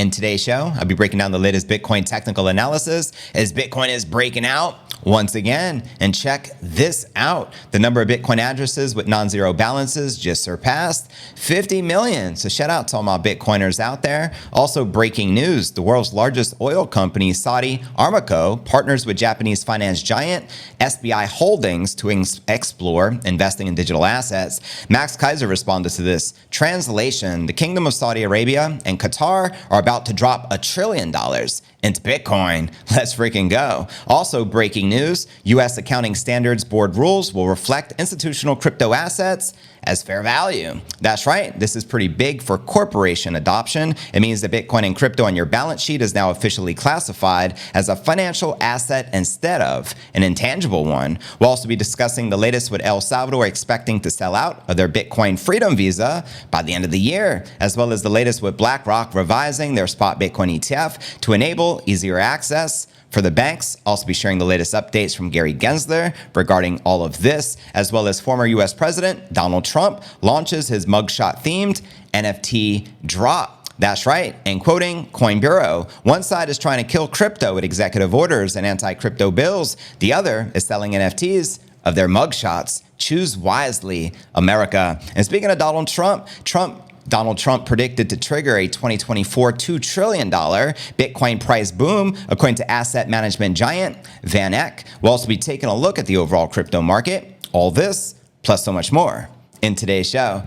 In today's show, I'll be breaking down the latest Bitcoin technical analysis as Bitcoin is breaking out once again. And check this out. The number of Bitcoin addresses with non-zero balances just surpassed 50 million. So shout out to all my Bitcoiners out there. Also breaking news, the world's largest oil company, Saudi Aramco, partners with Japanese finance giant SBI Holdings to explore investing in digital assets. Max Kaiser responded to this. Translation, the Kingdom of Saudi Arabia and Qatar are about to drop $1 trillion into Bitcoin. Let's freaking go. Also breaking news, U.S. Accounting Standards Board rules will reflect institutional crypto assets as fair value. That's right. This is pretty big for corporation adoption. It means that Bitcoin and crypto on your balance sheet is now officially classified as a financial asset instead of an intangible one. We'll also be discussing the latest with El Salvador expecting to sell out of their Bitcoin Freedom Visa by the end of the year, as well as the latest with BlackRock revising their spot Bitcoin ETF to enable easier access for the banks. Also be sharing the latest updates from Gary Gensler regarding all of this, as well as former US President Donald Trump launches his MugShot themed NFT drop. That's right. And quoting Coin Bureau, one side is trying to kill crypto with executive orders and anti-crypto bills. The other is selling NFTs of their mugshots. Choose wisely, America. And speaking of Donald Trump predicted to trigger a 2024 $2 trillion Bitcoin price boom, according to asset management giant VanEck. We'll also be taking a look at the overall crypto market. All this, plus so much more, in today's show.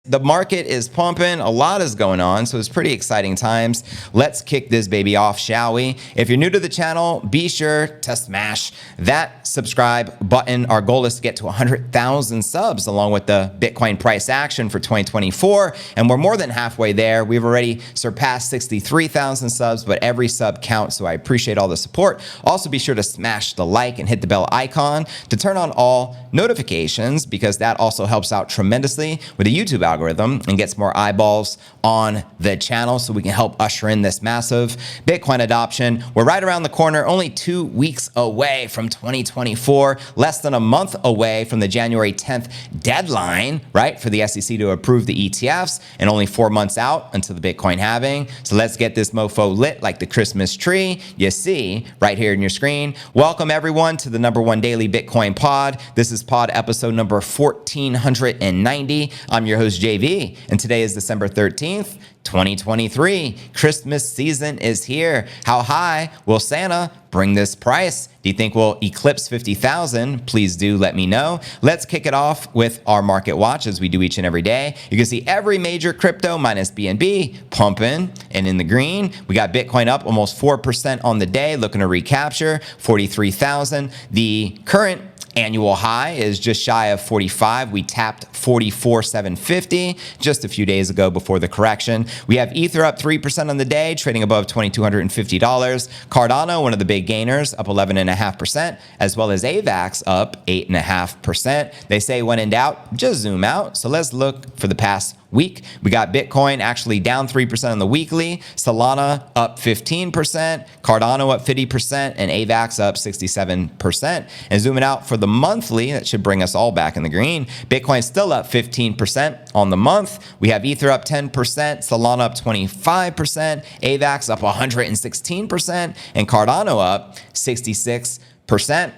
The market is pumping, a lot is going on, so it's pretty exciting times. Let's kick this baby off, shall we? If you're new to the channel, be sure to smash that subscribe button. Our goal is to get to 100,000 subs along with the Bitcoin price action for 2024, and we're more than halfway there. We've already surpassed 63,000 subs, but every sub counts, so I appreciate all the support. Also, be sure to smash the like and hit the bell icon to turn on all notifications, because that also helps out tremendously with the YouTube algorithm and gets more eyeballs on the channel, so we can help usher in this massive Bitcoin adoption. We're right around the corner, only 2 weeks away from 2024, less than a month away from the January 10th deadline, right, for the SEC to approve the ETFs, and only 4 months out until the Bitcoin halving. So let's get this mofo lit like the Christmas tree you see right here in your screen. Welcome everyone to the #1 daily Bitcoin pod. This is pod episode number 1490. I'm your host, JV, and today is December 13th, 2023. Christmas season is here. How high will Santa bring this price? Do you think we'll eclipse 50,000? Please do let me know. Let's kick it off with our market watch, as we do each and every day. You can see every major crypto minus BNB pumping and in the green. We got Bitcoin up almost 4% on the day, looking to recapture 43,000. The current annual high is just shy of 45. We tapped 44,750 just a few days ago before the correction. We have Ether up 3% on the day, trading above $2,250. Cardano, one of the big gainers, up 11.5%, as well as AVAX up 8.5%. They say when in doubt, just zoom out. So let's look for the past week. We got Bitcoin actually down 3% on the weekly, Solana up 15%, Cardano up 50%, and AVAX up 67%. And zooming out for the monthly, that should bring us all back in the green. Bitcoin still up 15% on the month. We have Ether up 10%, Solana up 25%, AVAX up 116%, and Cardano up 66%.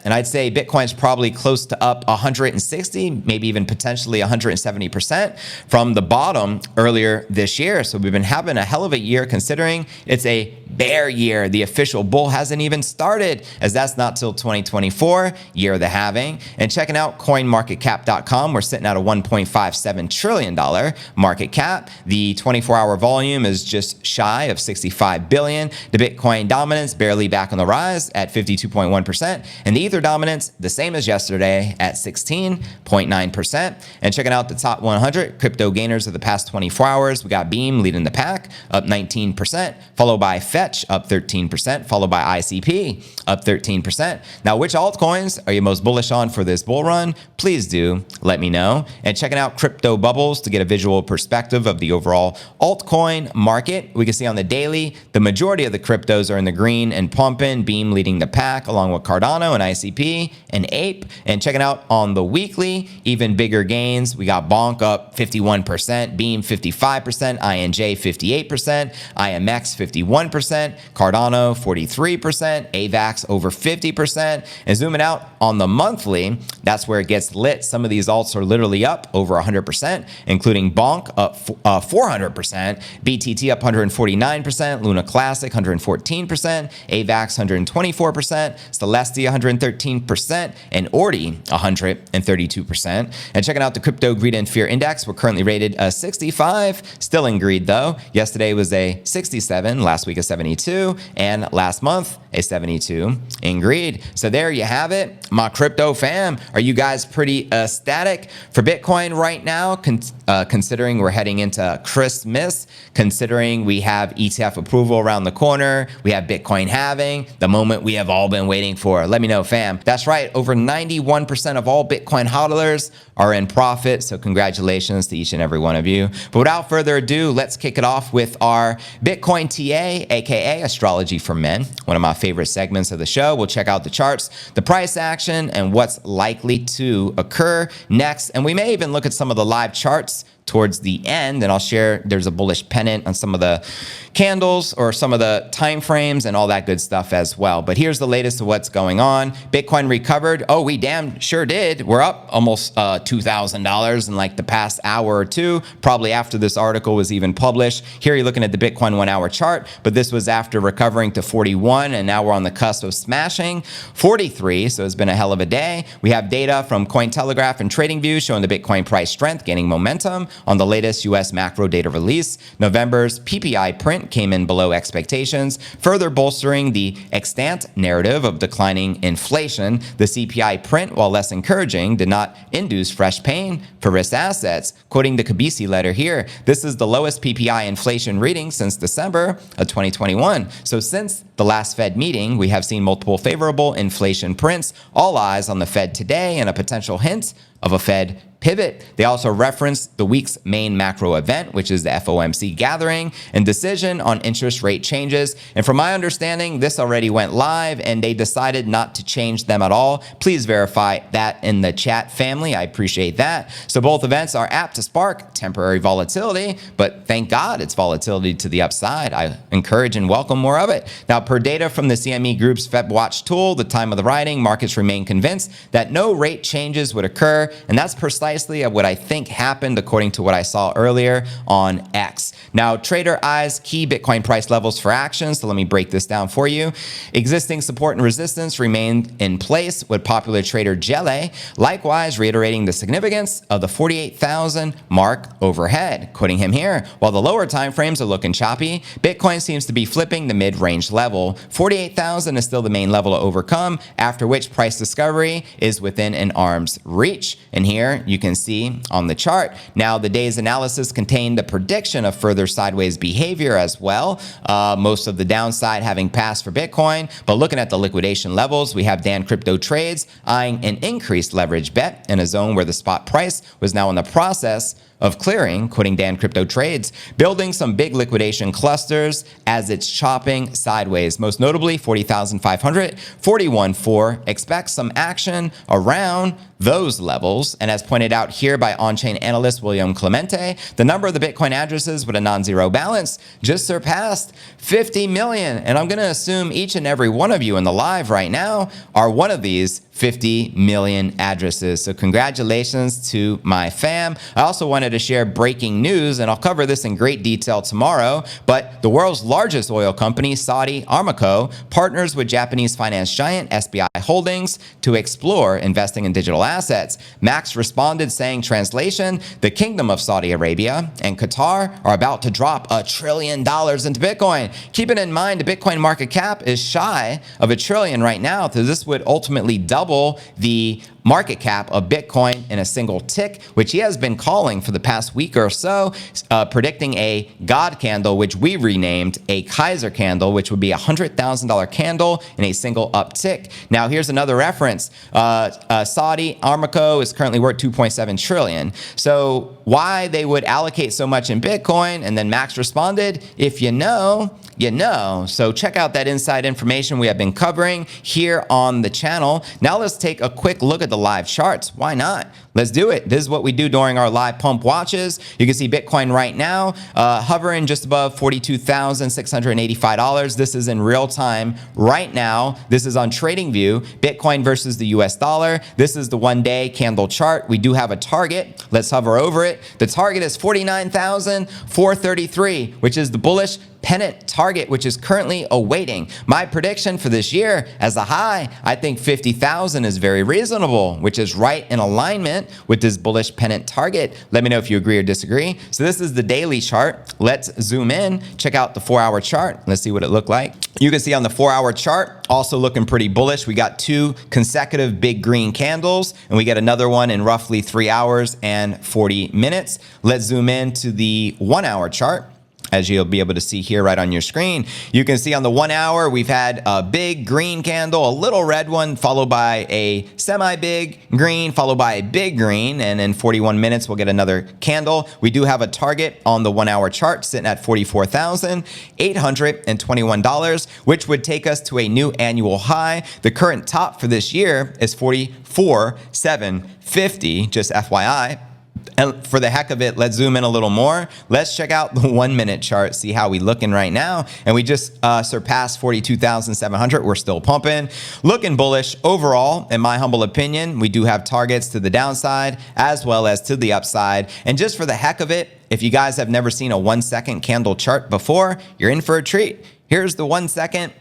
And I'd say Bitcoin's probably close to up 160, maybe even potentially 170% from the bottom earlier this year. So we've been having a hell of a year, considering it's a bear year. The official bull hasn't even started, as that's not till 2024, year of the halving. And checking out coinmarketcap.com, we're sitting at a $1.57 trillion market cap. The 24-hour volume is just shy of 65 billion. The Bitcoin dominance barely back on the rise at 52.1%. And the Ether dominance, the same as yesterday at 16.9%. And checking out the top 100 crypto gainers of the past 24 hours, we got Beam leading the pack, up 19%, followed by Fed Fetch up 13%, followed by ICP up 13%. Now, which altcoins are you most bullish on for this bull run? Please do let me know. And checking out Crypto Bubbles to get a visual perspective of the overall altcoin market. We can see on the daily, the majority of the cryptos are in the green and pumping, Beam leading the pack along with Cardano and ICP and Ape. And checking out on the weekly, even bigger gains. We got Bonk up 51%, Beam 55%, INJ 58%, IMX 51%, Cardano 43%, AVAX over 50%. And zooming out on the monthly, that's where it gets lit. Some of these alts are literally up over 100%, including Bonk up 400%, BTT up 149%, Luna Classic 114%, AVAX 124%, Celestia 113%, and Ordi 132%. And checking out the Crypto Greed and Fear Index, we're currently rated a 65, still in greed though. Yesterday was a 67, last week a 72, and last month a 72 in greed. So there you have it, my crypto fam. Are you guys pretty ecstatic for Bitcoin right now, considering we're heading into Christmas, considering we have ETF approval around the corner, we have Bitcoin halving, the moment we have all been waiting for? Let me know, fam. That's right, over 91% of all Bitcoin hodlers are in profit, so congratulations to each and every one of you. But without further ado, let's kick it off with our Bitcoin TA, aka Astrology for Men, one of my favorite segments of the show. We'll check out the charts, the price action, and what's likely to occur next. And we may even look at some of the live charts towards the end, and I'll share there's a bullish pennant on some of the candles or some of the time frames and all that good stuff as well. But here's the latest of what's going on. Bitcoin recovered. Oh, we damn sure did. We're up almost $2,000 in like the past hour or two, probably after this article was even published. Here you're looking at the Bitcoin 1 hour chart, but this was after recovering to 41, and now we're on the cusp of smashing 43. So it's been a hell of a day. We have data from Cointelegraph and TradingView showing the Bitcoin price strength gaining momentum. On the latest U.S. macro data release, November's PPI print came in below expectations, further bolstering the extant narrative of declining inflation. The CPI print, while less encouraging, did not induce fresh pain for risk assets. Quoting the Kabisi letter here, this is the lowest PPI inflation reading since December of 2021. So since the last Fed meeting, we have seen multiple favorable inflation prints. All eyes on the Fed today and a potential hint of a Fed pivot. They also referenced the week's main macro event, which is the FOMC gathering and decision on interest rate changes. And from my understanding, this already went live and they decided not to change them at all. Please verify that in the chat, family. I appreciate that. So both events are apt to spark temporary volatility, but thank God it's volatility to the upside. I encourage and welcome more of it. Now, per data from the CME Group's Fed Watch tool, the time of the writing, markets remain convinced that no rate changes would occur. And that's precisely what I think happened according to what I saw earlier on X. Now, Trader Eyes key Bitcoin price levels for action. So let me break this down for you. Existing support and resistance remained in place with popular trader Jelly, likewise reiterating the significance of the 48,000 mark overhead. Quoting him here, while the lower time frames are looking choppy, Bitcoin seems to be flipping the mid-range level. 48,000 is still the main level to overcome, after which price discovery is within an arm's reach. And here you can see on the chart. Now, the day's analysis contained the prediction of further sideways behavior as well. Most of the downside having passed for Bitcoin. But looking at the liquidation levels, we have Dan Crypto Trades eyeing an increased leverage bet in a zone where the spot price was now in the process of clearing, quoting Dan Crypto Trades, building some big liquidation clusters as it's chopping sideways, most notably 40,500, 41.4. Expect some action around those levels. And as pointed out here by on-chain analyst William Clemente, the number of the Bitcoin addresses with a non-zero balance just surpassed 50 million. And I'm going to assume each and every one of you in the live right now are one of these 50 million addresses. So congratulations to my fam. I also wanted to share breaking news, and I'll cover this in great detail tomorrow, but the world's largest oil company, Saudi Aramco, partners with Japanese finance giant SBI Holdings to explore investing in digital assets. Max responded saying, translation, the Kingdom of Saudi Arabia and Qatar are about to drop $1 trillion into Bitcoin. Keeping in mind the Bitcoin market cap is shy of $1 trillion right now, so this would ultimately double the market cap of Bitcoin in a single tick, which he has been calling for the past week or so, predicting a God candle, which we renamed a Kaiser candle, which would be a $100,000 candle in a single uptick. Now, here's another reference. Saudi Aramco is currently worth 2.7 trillion. So why they would allocate so much in Bitcoin? And then Max responded, if you know, you know. So check out that inside information we have been covering here on the channel. Now let's take a quick look at the live charts. Why not? Let's do it. This is what we do during our live pump watches. You can see Bitcoin right now hovering just above $42,685. This is in real time right now. This is on TradingView. Bitcoin versus the US dollar. This is the 1-day candle chart. We do have a target. Let's hover over it. The target is 49,433, which is the bullish pennant target, which is currently awaiting. My prediction for this year as a high, I think 50,000 is very reasonable, which is right in alignment with this bullish pennant target. Let me know if you agree or disagree. So this is the daily chart. Let's zoom in, check out the 4-hour chart. Let's see what it looked like. You can see on the 4-hour chart, also looking pretty bullish. We got 2 consecutive big green candles, and we get another one in roughly 3 hours and 40 minutes. Let's zoom in to the 1-hour chart. As you'll be able to see here right on your screen, you can see on the 1 hour, we've had a big green candle, a little red one, followed by a semi-big green, followed by a big green. And in 41 minutes, we'll get another candle. We do have a target on the 1 hour chart sitting at $44,821, which would take us to a new annual high. The current top for this year is $44,750, just FYI. And for the heck of it, let's zoom in a little more. Let's check out the 1-minute chart, see how we looking right now. And we just surpassed 42,700. We're still pumping, looking bullish overall. In my humble opinion, we do have targets to the downside as well as to the upside. And just for the heck of it, if you guys have never seen a 1-second candle chart before, you're in for a treat. Here's the 1-second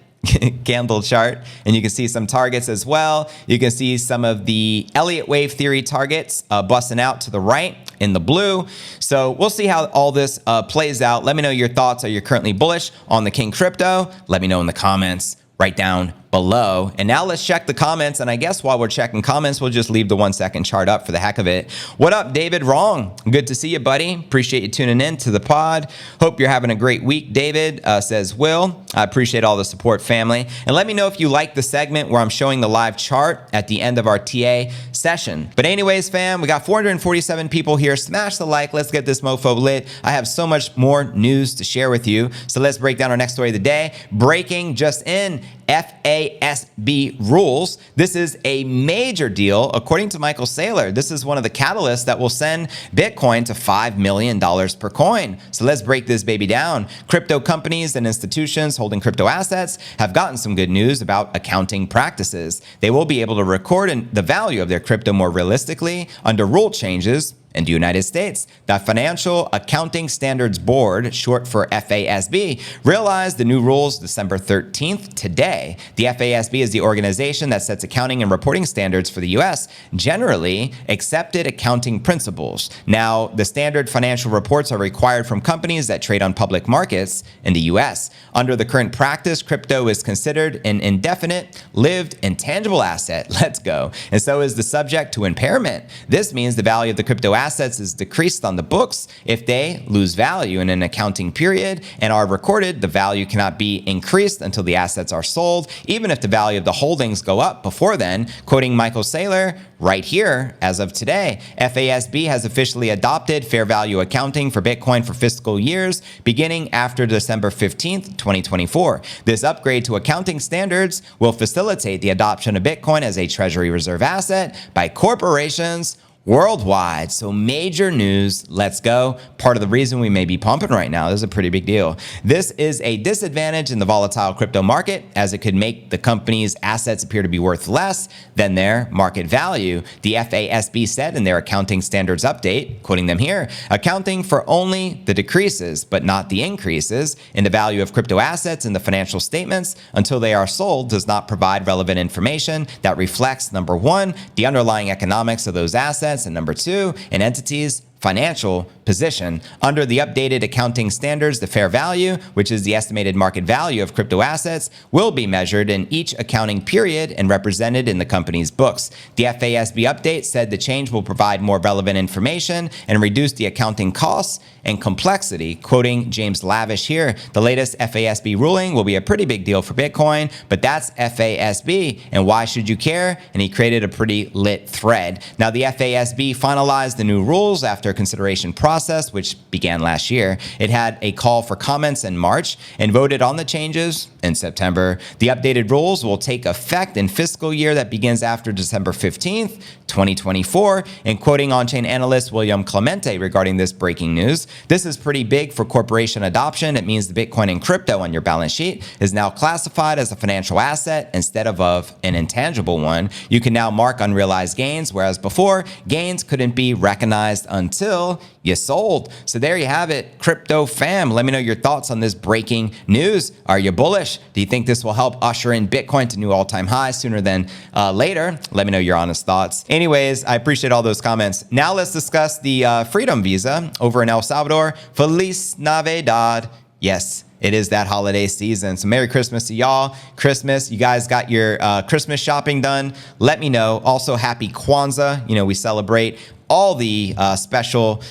candle chart, and you can see some targets as well. You can see some of the Elliott wave theory targets busting out to the right in the blue. So we'll see how all this plays out. Let me know your thoughts. Are you currently bullish on the King Crypto? Let me know in the comments right down below. And now let's check the comments. And I guess while we're checking comments, we'll just leave the 1-second chart up for the heck of it. What up, David Wrong? Good to see you, buddy. Appreciate you tuning in to the pod. Hope you're having a great week, David, says Will. I appreciate all the support, family. And let me know if you like the segment where I'm showing the live chart at the end of our TA session. But anyways, fam, we got 447 people here. Smash the like. Let's get this mofo lit. I have so much more news to share with you. So let's break down our next story of the day. Breaking just in. FASB rules. This is a major deal. According to Michael Saylor, this is one of the catalysts that will send Bitcoin to $5 million per coin. So let's break this baby down. Crypto companies and institutions holding crypto assets have gotten some good news about accounting practices. They will be able to record the value of their crypto more realistically under rule changes in the United States. The Financial Accounting Standards Board, short for FASB, realized the new rules December 13th, today. The FASB is the organization that sets accounting and reporting standards for the U.S., generally accepted accounting principles. Now, the standard financial reports are required from companies that trade on public markets in the U.S. Under the current practice, crypto is considered an indefinite, lived, intangible asset. Let's go. And so is the subject to impairment. This means the value of the crypto assets is decreased on the books. If they lose value in an accounting period and are recorded, the value cannot be increased until the assets are sold, even if the value of the holdings go up before then. Quoting Michael Saylor, right here, as of today, FASB has officially adopted fair value accounting for Bitcoin for fiscal years beginning after December 15th, 2024. This upgrade to accounting standards will facilitate the adoption of Bitcoin as a treasury reserve asset by corporations worldwide. So major news. Let's go. Part of the reason we may be pumping right now. This is a pretty big deal. This is a disadvantage in the volatile crypto market, as it could make the company's assets appear to be worth less than their market value. The FASB said in their accounting standards update, quoting them here, accounting for only the decreases but not the increases in the value of crypto assets in the financial statements until they are sold does not provide relevant information that reflects, number one, the underlying economics of those assets, and number two, an entity's financial position. Under the updated accounting standards, the fair value, which is the estimated market value of crypto assets, will be measured in each accounting period and represented in the company's books. The FASB update said the change will provide more relevant information and reduce the accounting costs and complexity. Quoting James Lavish here, the latest FASB ruling will be a pretty big deal for Bitcoin, but that's FASB, and why should you care? And he created a pretty lit thread. Now, the FASB finalized the new rules after a consideration process, which began last year. It had a call for comments in March and voted on the changes in September. The updated rules will take effect in fiscal year that begins after December 15th, 2024. And quoting on-chain analyst William Clemente regarding this breaking news, this is pretty big for corporation adoption. It means the Bitcoin and crypto on your balance sheet is now classified as a financial asset instead of an intangible one. You can now mark unrealized gains, whereas before, gains couldn't be recognized until you sold. So there you have it, crypto fam. Let me know your thoughts on this breaking news. Are you bullish? Do you think this will help usher in Bitcoin to new all-time highs sooner than later? Let me know your honest thoughts. Anyways, I appreciate all those comments. Now let's discuss the Freedom Visa over in El Salvador. Feliz Navidad. Yes, it is that holiday season. So Merry Christmas to y'all. Christmas, you guys got your Christmas shopping done? Let me know. Also, Happy Kwanzaa. You know, we celebrate all the special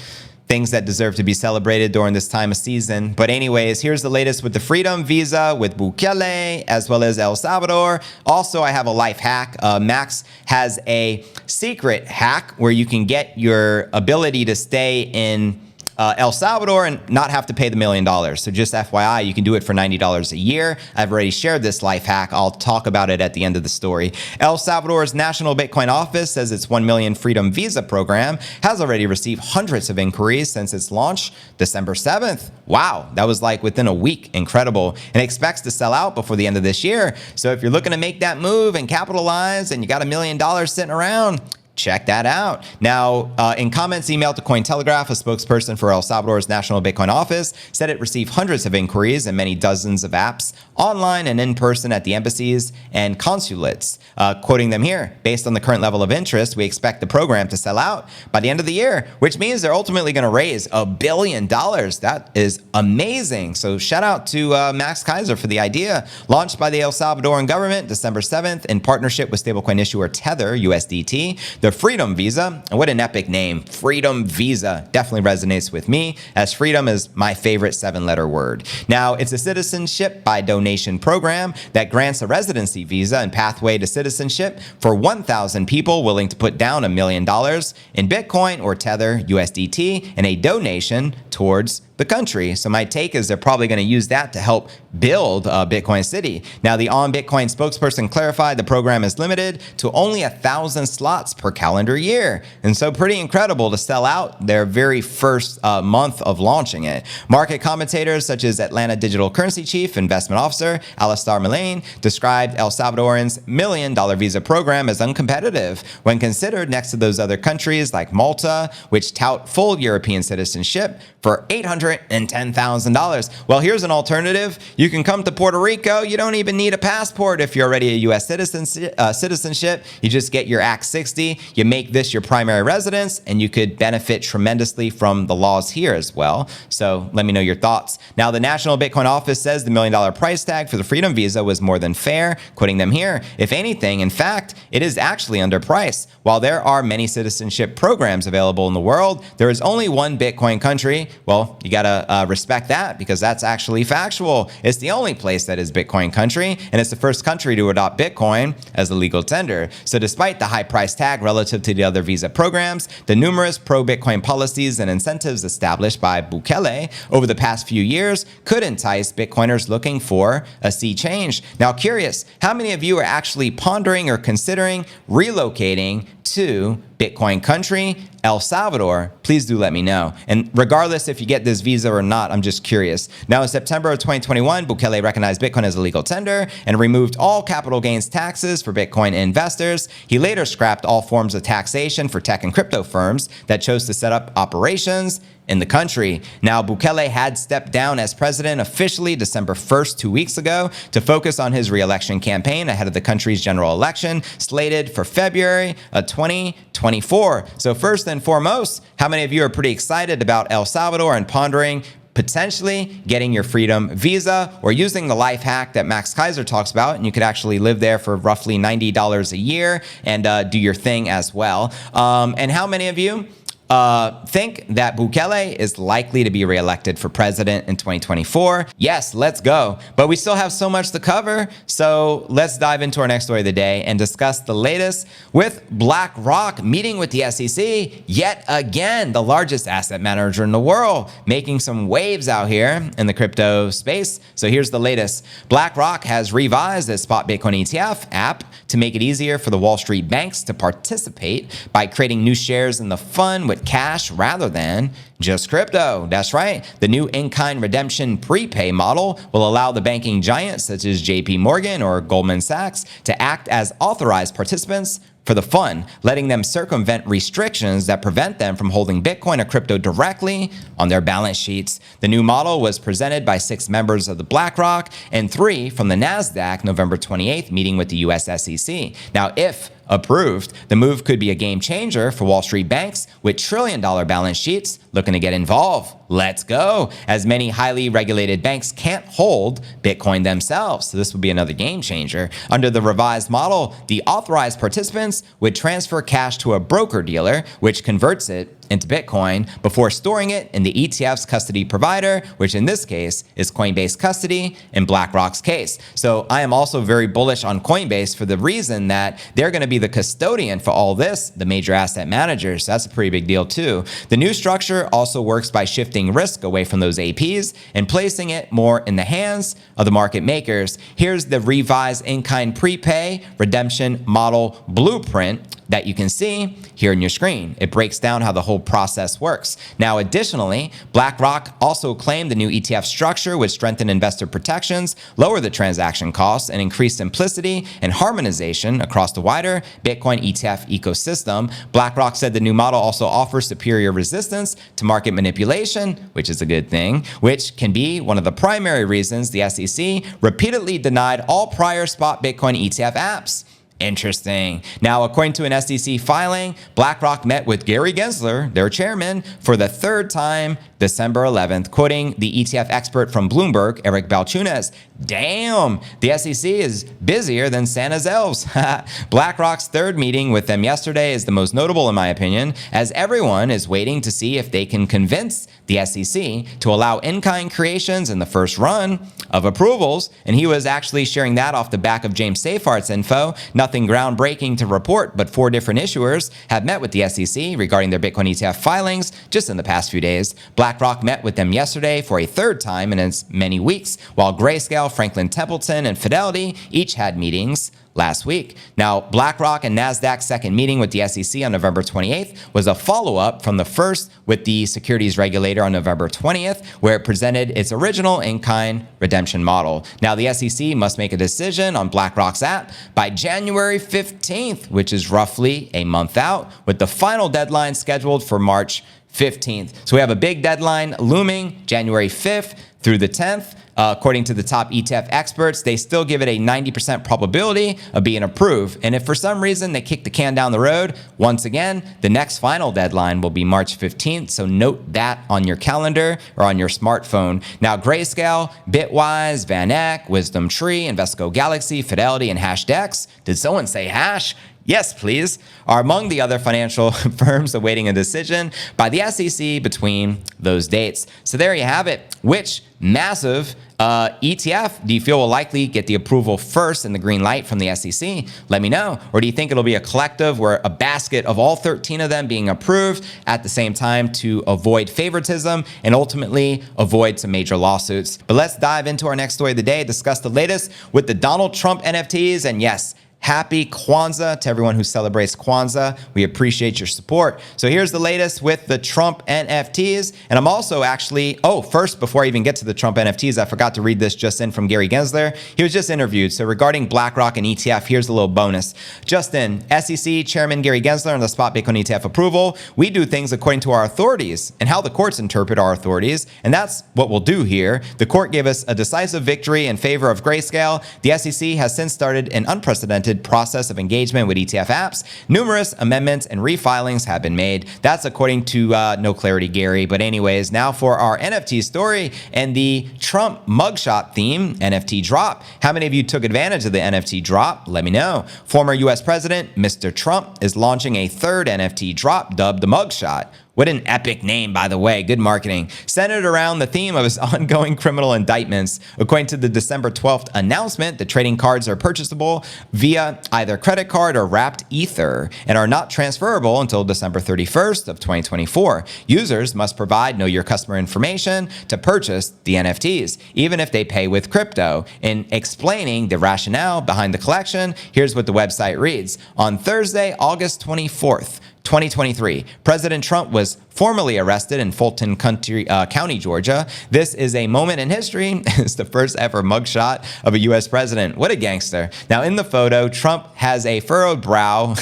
things that deserve to be celebrated during this time of season. But anyways, here's the latest with the Freedom Visa with Bukele as well as El Salvador. Also, I have a life hack. Max has a secret hack where you can get your ability to stay in El Salvador and not have to pay the $1 million. So just FYI, you can do it for $90 a year. I've already shared this life hack. I'll talk about it at the end of the story. El Salvador's National Bitcoin Office says its 1 million Freedom Visa program has already received hundreds of inquiries since its launch December 7th. Wow, that was like within a week. Incredible. And expects to sell out before the end of this year. So if you're looking to make that move and capitalize and you got $1 million sitting around, check that out. Now, in comments emailed to Cointelegraph, a spokesperson for El Salvador's National Bitcoin Office said it received hundreds of inquiries and many dozens of apps online and in person at the embassies and consulates. Quoting them here, based on the current level of interest, we expect the program to sell out by the end of the year, which means they're ultimately going to raise $1 billion. That is amazing. So shout out to Max Kaiser for the idea. Launched by the El Salvadoran government December 7th in partnership with stablecoin issuer Tether USDT. The Freedom Visa, and what an epic name, Freedom Visa, definitely resonates with me, as freedom is my favorite 7-letter word. Now, it's a citizenship by donation program that grants a residency visa and pathway to citizenship for 1,000 people willing to put down $1 million in Bitcoin or Tether USDT and a donation towards the country. So my take is they're probably going to use that to help build Bitcoin City. Now, the On Bitcoin spokesperson clarified the program is limited to only 1,000 slots per calendar year. And so pretty incredible to sell out their very first month of launching it. Market commentators such as Atlanta Digital Currency Chief Investment Officer Alistair Mullane described El Salvador's $1 million visa program as uncompetitive when considered next to those other countries like Malta, which tout full European citizenship for $810,000. Well, here's an alternative. You can come to Puerto Rico. You don't even need a passport if you're already a U.S. citizenship. You just get your Act 60. You make this your primary residence, and you could benefit tremendously from the laws here as well. So let me know your thoughts. Now, the National Bitcoin Office says the $1 million price tag for the Freedom Visa was more than fair, quoting them here. If anything, in fact, it is actually underpriced. While there are many citizenship programs available in the world, there is only one Bitcoin country. Well, you got to respect that because that's actually factual. It's the only place that is Bitcoin country, and it's the first country to adopt Bitcoin as a legal tender. So despite the high price tag relative to the other visa programs, the numerous pro-Bitcoin policies and incentives established by Bukele over the past few years could entice Bitcoiners looking for a sea change. Now, curious, how many of you are actually pondering or considering relocating to Bitcoin country, El Salvador? Please do let me know. And regardless if you get this visa or not, I'm just curious. Now, in September of 2021, Bukele recognized Bitcoin as a legal tender and removed all capital gains taxes for Bitcoin investors. He later scrapped all forms of taxation for tech and crypto firms that chose to set up operations in the country. Now, Bukele had stepped down as president officially December 1st, 2 weeks ago, to focus on his re-election campaign ahead of the country's general election slated for February of 2024. So first and foremost, how many of you are pretty excited about El Salvador and pondering potentially getting your freedom visa or using the life hack that Max Kaiser talks about, and you could actually live there for roughly $90 a year and do your thing as well. And how many of you think that Bukele is likely to be reelected for president in 2024? Yes, let's go. But we still have so much to cover, so let's dive into our next story of the day and discuss the latest with BlackRock meeting with the SEC yet again, the largest asset manager in the world, making some waves out here in the crypto space. So here's the latest. BlackRock has revised its spot Bitcoin ETF app to make it easier for the Wall Street banks to participate by creating new shares in the fund with cash rather than just crypto. That's right. The new in-kind redemption prepay model will allow the banking giants such as JP Morgan or Goldman Sachs to act as authorized participants for the fund, letting them circumvent restrictions that prevent them from holding Bitcoin or crypto directly on their balance sheets. The new model was presented by 6 members of the BlackRock and 3 from the NASDAQ November 28th meeting with the US SEC. Now, if approved, the move could be a game changer for Wall Street banks with trillion-dollar balance sheets looking to get involved. Let's go, as many highly regulated banks can't hold Bitcoin themselves. So this would be another game changer. Under the revised model, the authorized participants would transfer cash to a broker-dealer, which converts it into Bitcoin before storing it in the ETF's custody provider, which in this case is Coinbase Custody in BlackRock's case. So I am also very bullish on Coinbase for the reason that they're going to be the custodian for all this, the major asset managers. So that's a pretty big deal too. The new structure also works by shifting risk away from those APs and placing it more in the hands of the market makers. Here's the revised in-kind prepay redemption model blueprint that you can see here on your screen. It breaks down how the whole process works. Now, additionally, BlackRock also claimed the new ETF structure would strengthen investor protections, lower the transaction costs, and increase simplicity and harmonization across the wider Bitcoin ETF ecosystem. BlackRock said the new model also offers superior resistance to market manipulation, which is a good thing, which can be one of the primary reasons the SEC repeatedly denied all prior spot Bitcoin ETF apps. Interesting. Now, according to an SEC filing, BlackRock met with Gary Gensler, their chairman, for the 3rd time December 11th, quoting the ETF expert from Bloomberg, Eric Balchunas. Damn, the SEC is busier than Santa's elves. BlackRock's 3rd meeting with them yesterday is the most notable in my opinion, as everyone is waiting to see if they can convince the SEC to allow in-kind creations in the first run of approvals. And he was actually sharing that off the back of James Seyfarth's info. Nothing groundbreaking to report, but 4 different issuers have met with the SEC regarding their Bitcoin ETF filings just in the past few days. BlackRock met with them yesterday for a 3rd time in as many weeks, while Grayscale, Franklin Templeton, and Fidelity each had meetings last week. Now, BlackRock and NASDAQ's 2nd meeting with the SEC on November 28th was a follow-up from the first with the securities regulator on November 20th, where it presented its original in-kind redemption model. Now, the SEC must make a decision on BlackRock's app by January 15th, which is roughly a month out, with the final deadline scheduled for March 15th. So we have a big deadline looming January 5th through the 10th. According to the top ETF experts, they still give it a 90% probability of being approved. And if for some reason they kick the can down the road, once again, the next final deadline will be March 15th. So note that on your calendar or on your smartphone. Now, Grayscale, Bitwise, VanEck, Wisdom Tree, Invesco Galaxy, Fidelity, and Hashdex. Did someone say hash? Yes, please, are among the other financial firms awaiting a decision by the SEC between those dates. So there you have it. Which massive ETF do you feel will likely get the approval first and the green light from the SEC? Let me know. Or do you think it'll be a collective where a basket of all 13 of them being approved at the same time to avoid favoritism and ultimately avoid some major lawsuits? But let's dive into our next story of the day, discuss the latest with the Donald Trump NFTs, and yes, happy Kwanzaa to everyone who celebrates Kwanzaa. We appreciate your support. So here's the latest with the Trump NFTs. And I'm also actually, first, before I even get to the Trump NFTs, I forgot to read this just in from Gary Gensler. He was just interviewed. So regarding BlackRock and ETF, here's a little bonus. Just in, SEC Chairman Gary Gensler on the spot Bitcoin ETF approval. We do things according to our authorities and how the courts interpret our authorities. And that's what we'll do here. The court gave us a decisive victory in favor of Grayscale. The SEC has since started an unprecedented unprecedented process of engagement with ETF apps. Numerous amendments and refilings have been made. That's according to No Clarity Gary. But anyways, now for our NFT story and the Trump mugshot theme, NFT drop. How many of you took advantage of the NFT drop? Let me know. Former US President, Mr. Trump, is launching a third NFT drop dubbed the mugshot. What an epic name, by the way. Good marketing. Centered around the theme of his ongoing criminal indictments. According to the December 12th announcement, the trading cards are purchasable via either credit card or wrapped Ether and are not transferable until December 31st of 2024. Users must provide Know Your Customer information to purchase the NFTs, even if they pay with crypto. In explaining the rationale behind the collection, here's what the website reads. On Thursday, August 24th, 2023, President Trump was formally arrested in Fulton County, Georgia. This is a moment in history. It's the first ever mugshot of a U.S. president. What a gangster. Now, in the photo, Trump has a furrowed brow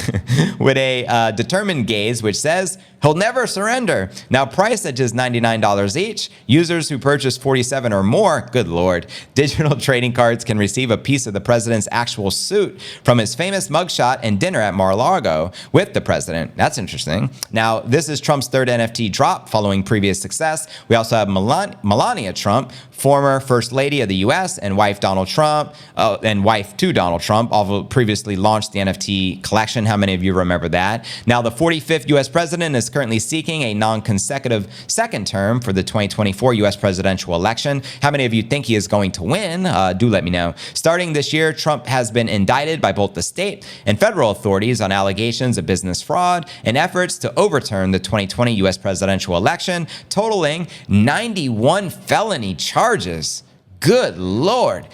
with a determined gaze, which says, he'll never surrender. Now, priced at just $99 each, users who purchase 47 or more, good Lord, digital trading cards can receive a piece of the president's actual suit from his famous mugshot and dinner at Mar-a-Lago with the president. That's interesting. Now, this is Trump's third NFT drop following previous success. We also have Melania Trump, former First Lady of the U.S. and wife Donald Trump, and wife to Donald Trump, although previously launched the NFT collection. How many of you remember that? Now, the 45th U.S. president is currently seeking a non-consecutive second term for the 2024 U.S. presidential election. How many of you think he is going to win? Do let me know. Starting this year, Trump has been indicted by both the state and federal authorities on allegations of business fraud and efforts to overturn the 2020 U.S. presidential election, totaling 91 felony charges. Good Lord.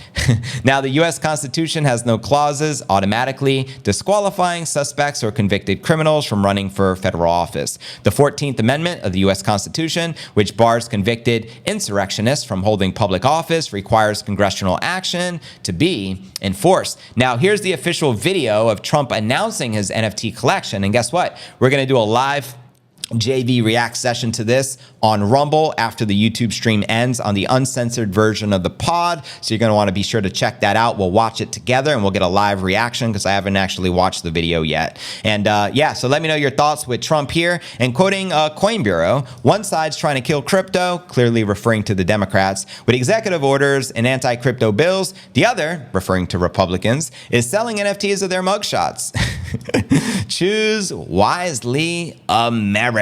Now, the U.S. Constitution has no clauses automatically disqualifying suspects or convicted criminals from running for federal office. The 14th Amendment of the U.S. Constitution, which bars convicted insurrectionists from holding public office, requires congressional action to be enforced. Now, here's the official video of Trump announcing his NFT collection. And guess what? We're going to do a live JV React session to this on Rumble after the YouTube stream ends on the uncensored version of the pod. So you're going to want to be sure to check that out. We'll watch it together and we'll get a live reaction because I haven't actually watched the video yet. And yeah, so let me know your thoughts with Trump here. And quoting Coin Bureau, one side's trying to kill crypto, clearly referring to the Democrats, with executive orders and anti-crypto bills. The other, referring to Republicans, is selling NFTs of their mugshots. Choose wisely, America.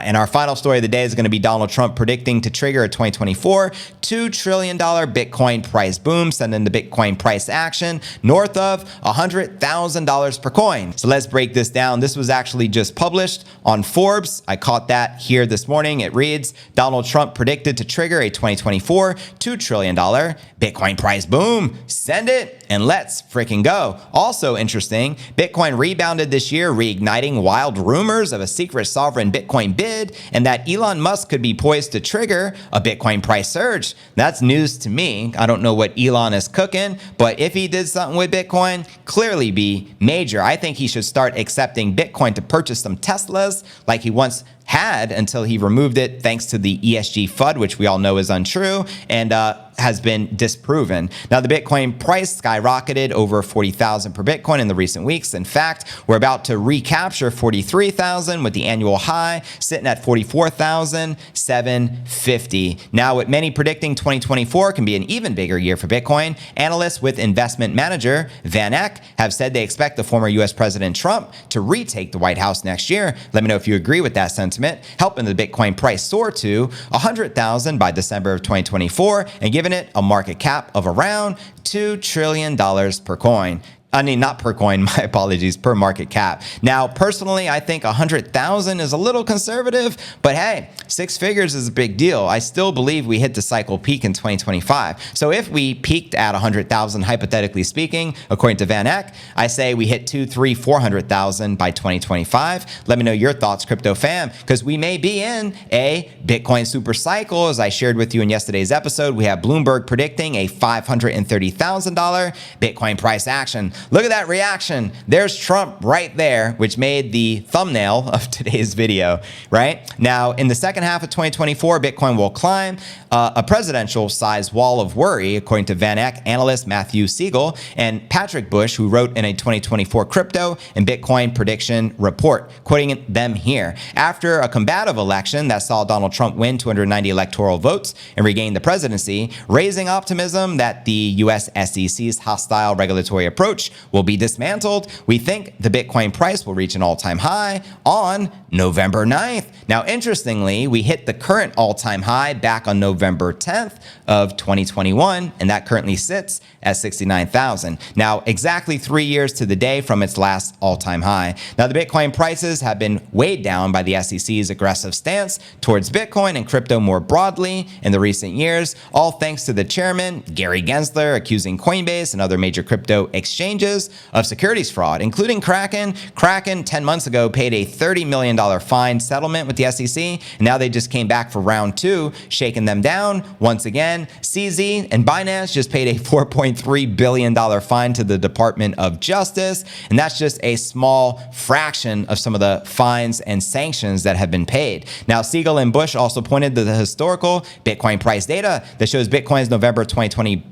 And our final story of the day is going to be Donald Trump predicting to trigger a 2024 $2 trillion Bitcoin price boom, sending the Bitcoin price action north of $100,000 per coin. So let's break this down. This was actually just published on Forbes. I caught that here this morning. It reads, Donald Trump predicted to trigger a 2024 $2 trillion Bitcoin price boom. Send it and let's freaking go. Also interesting, Bitcoin rebounded this year, reigniting wild rumors of a secret sovereign Bitcoin bid and that Elon Musk could be poised to trigger a Bitcoin price surge. That's news to me. I don't know what Elon is cooking, but if he did something with Bitcoin, clearly be major. I think he should start accepting Bitcoin to purchase some Teslas like he once had until he removed it thanks to the ESG FUD, which we all know is untrue and has been disproven. Now, the Bitcoin price skyrocketed over 40,000 per Bitcoin in the recent weeks. In fact, we're about to recapture 43,000 with the annual high sitting at 44,750. Now, with many predicting 2024 can be an even bigger year for Bitcoin, analysts with investment manager VanEck have said they expect the former U.S. President Trump to retake the White House next year. Let me know if you agree with that sentiment, helping the Bitcoin price soar to 100,000 by December of 2024 and giving it a market cap of around $2 trillion per coin. I mean, not per coin, my apologies, per market cap. Now, personally, I think 100,000 is a little conservative, but hey, 6 figures is a big deal. I still believe we hit the cycle peak in 2025. So if we peaked at 100,000, hypothetically speaking, according to VanEck, I say we hit 2, 3, 400,000 by 2025. Let me know your thoughts, crypto fam, because we may be in a Bitcoin super cycle. As I shared with you in yesterday's episode, we have Bloomberg predicting a $530,000 Bitcoin price action. Look at that reaction. There's Trump right there, which made the thumbnail of today's video, right? Now, in the second half of 2024, Bitcoin will climb a presidential-sized wall of worry, according to VanEck analyst Matthew Siegel and Patrick Bush, who wrote in a 2024 crypto and Bitcoin prediction report, quoting them here. After a combative election that saw Donald Trump win 290 electoral votes and regain the presidency, raising optimism that the U.S. SEC's hostile regulatory approach will be dismantled, we think the Bitcoin price will reach an all-time high on November 9th. Now, interestingly, we hit the current all-time high back on November 10th of 2021, and that currently sits at 69,000. Now, exactly 3 years to the day from its last all-time high. Now, the Bitcoin prices have been weighed down by the SEC's aggressive stance towards Bitcoin and crypto more broadly in the recent years, all thanks to the chairman, Gary Gensler, accusing Coinbase and other major crypto exchanges of securities fraud, including Kraken. Kraken 10 months ago paid a $30 million fine settlement with the SEC, and now they just came back for round 2, shaking them down once again. CZ and Binance just paid a $4.3 billion fine to the Department of Justice, and that's just a small fraction of some of the fines and sanctions that have been paid. Now, Siegel and Bush also pointed to the historical Bitcoin price data that shows Bitcoin's November 2020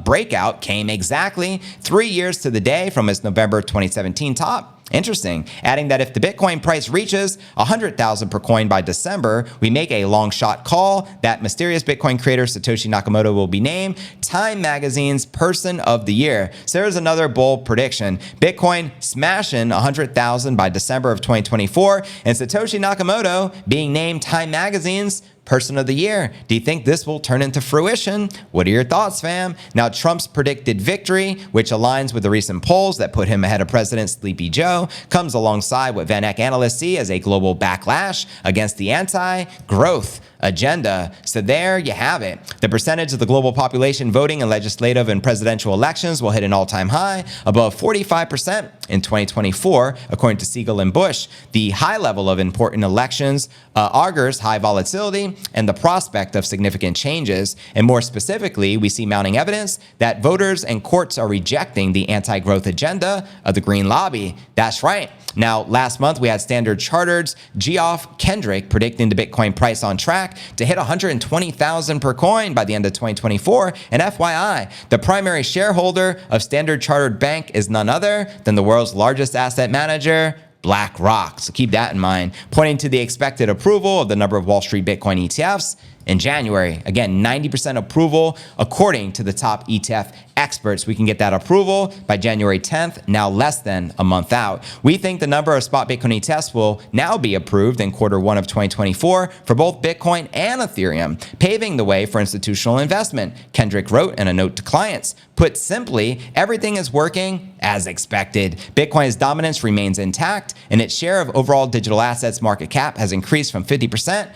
breakout came exactly 3 years to the day from its November 2017 top. Interesting. Adding that if the Bitcoin price reaches 100,000 per coin by December, we make a long shot call that mysterious Bitcoin creator Satoshi Nakamoto will be named Time Magazine's Person of the Year. So there's another bold prediction. Bitcoin smashing 100,000 by December of 2024, and Satoshi Nakamoto being named Time Magazine's Person of the Year. Do you think this will turn into fruition? What are your thoughts, fam? Now, Trump's predicted victory, which aligns with the recent polls that put him ahead of President Sleepy Joe, comes alongside what VanEck analysts see as a global backlash against the anti-growth agenda. So there you have it. The percentage of the global population voting in legislative and presidential elections will hit an all-time high, above 45% in 2024, according to Siegel and Bush. The high level of important elections augurs high volatility and the prospect of significant changes. And more specifically, we see mounting evidence that voters and courts are rejecting the anti-growth agenda of the Green Lobby. That's right. Now, last month, we had Standard Chartered's Geoff Kendrick predicting the Bitcoin price on track to hit 120,000 per coin by the end of 2024. And FYI, the primary shareholder of Standard Chartered Bank is none other than the world's largest asset manager, BlackRock. So keep that in mind. Pointing to the expected approval of the number of Wall Street Bitcoin ETFs in January. Again, 90% approval according to the top ETF experts. We can get that approval by January 10th, now less than a month out. We think the number of spot Bitcoin ETFs will now be approved in Q1 of 2024 for both Bitcoin and Ethereum, paving the way for institutional investment, Kendrick wrote in a note to clients. Put simply, everything is working as expected. Bitcoin's dominance remains intact, and its share of overall digital assets market cap has increased from 50%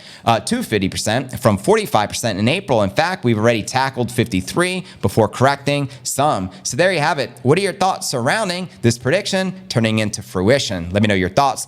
to 50% from 45% in April. In fact, we've already tackled 53 before correcting some. So there you have it. What are your thoughts surrounding this prediction turning into fruition? Let me know your thoughts.